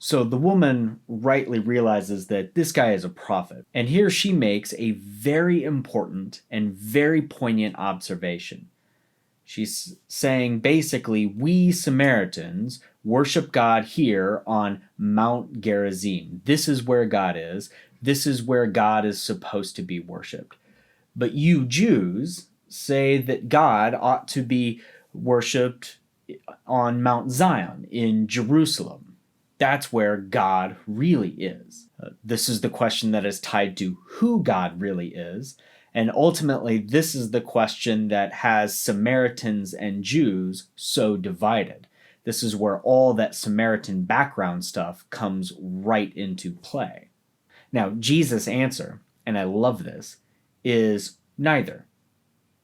So the woman rightly realizes that this guy is a prophet. And here she makes a very important and very poignant observation. She's saying basically, we Samaritans worship God here on Mount Gerizim. This is where God is. This is where God is supposed to be worshiped. But you Jews say that God ought to be worshiped on Mount Zion in Jerusalem. That's where God really is. This is the question that is tied to who God really is. And ultimately, this is the question that has Samaritans and Jews so divided. This is where all that Samaritan background stuff comes right into play. Now, Jesus' answer, and I love this, is neither.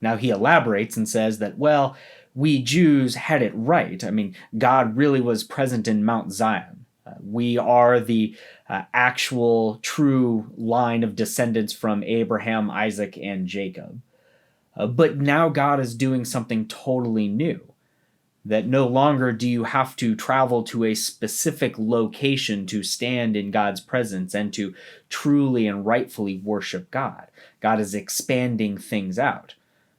Now, he elaborates and says that, well, we Jews had it right. I mean, God really was present in Mount Zion. We are the actual true line of descendants from Abraham, Isaac, and Jacob. But now God is doing something totally new. That no longer do you have to travel to a specific location to stand in God's presence and to truly and rightfully worship God. God is expanding things out.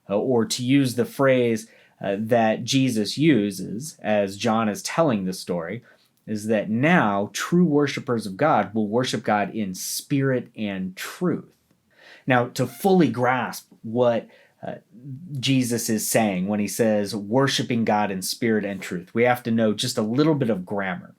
Or to use the phrase that Jesus uses as John is telling the story, is that now true worshipers of God will worship God in spirit and truth. Now, to fully grasp what Jesus is saying when he says worshiping God in spirit and truth, we have to know just a little bit of grammar.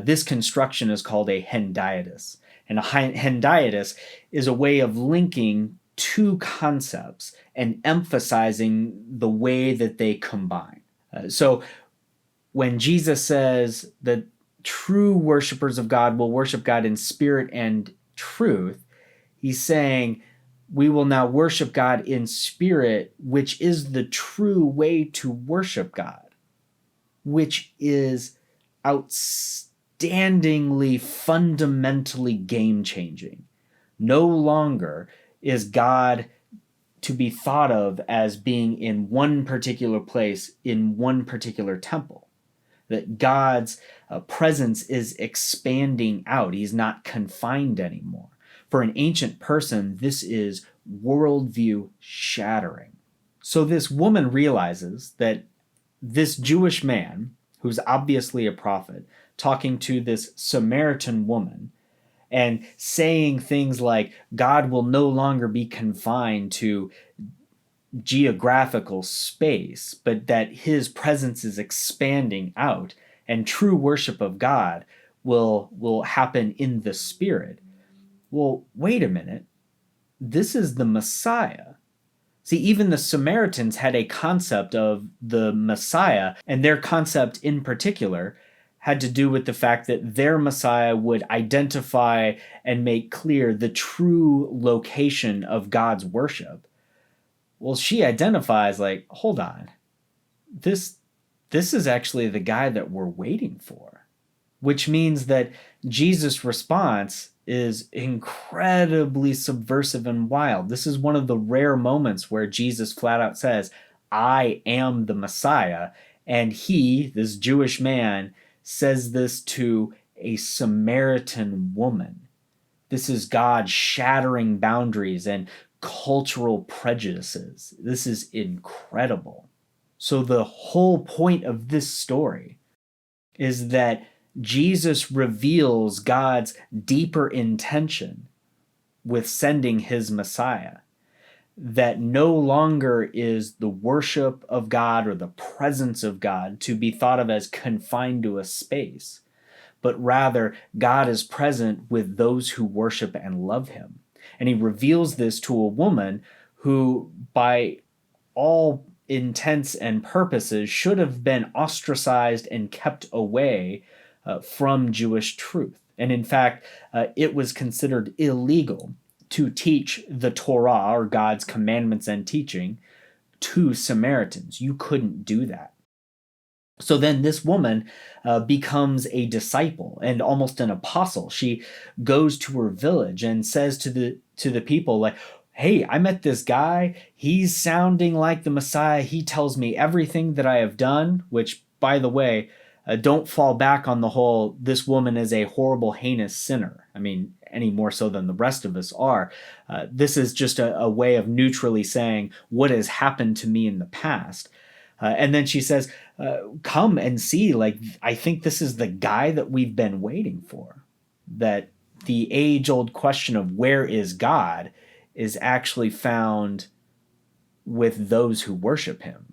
This construction is called a hendiadys. And a hendiadys is a way of linking two concepts and emphasizing the way that they combine. So when Jesus says that true worshipers of God will worship God in spirit and truth, he's saying we will now worship God in spirit, which is the true way to worship God, which is outstandingly, fundamentally game-changing. No longer is God to be thought of as being in one particular place, in one particular temple. That God's presence is expanding out. He's not confined anymore. For an ancient person, this is worldview shattering. So this woman realizes that this Jewish man, who's obviously a prophet, talking to this Samaritan woman, and saying things like God will no longer be confined to geographical space, but that his presence is expanding out, and true worship of God will happen in the spirit. Well, wait a minute. This is the Messiah. See, even the Samaritans had a concept of the Messiah, and their concept in particular had to do with the fact that their Messiah would identify and make clear the true location of God's worship. Well, she identifies like, hold on, this is actually the guy that we're waiting for, which means that Jesus' response is incredibly subversive and wild. This is one of the rare moments where Jesus flat out says, I am the Messiah. And he, this Jewish man, says this to a Samaritan woman. This is God shattering boundaries and cultural prejudices. This is incredible. So the whole point of this story is that Jesus reveals God's deeper intention with sending his Messiah. That no longer is the worship of God or the presence of God to be thought of as confined to a space, but rather God is present with those who worship and love him. And he reveals this to a woman who, by all intents and purposes, should have been ostracized and kept away from Jewish truth. And in fact, it was considered illegal to teach the Torah, or God's commandments and teaching, to Samaritans. You couldn't do that. So then this woman becomes a disciple and almost an apostle. She goes to her village and says to the people, like, hey, I met this guy. He's sounding like the Messiah. He tells me everything that I have done, which, by the way, don't fall back on the whole, this woman is a horrible, heinous sinner. I mean, any more so than the rest of us are. This is just a way of neutrally saying what has happened to me in the past. And then she says, come and see. Like, I think this is the guy that we've been waiting for. That the age old question of where is God is actually found with those who worship him.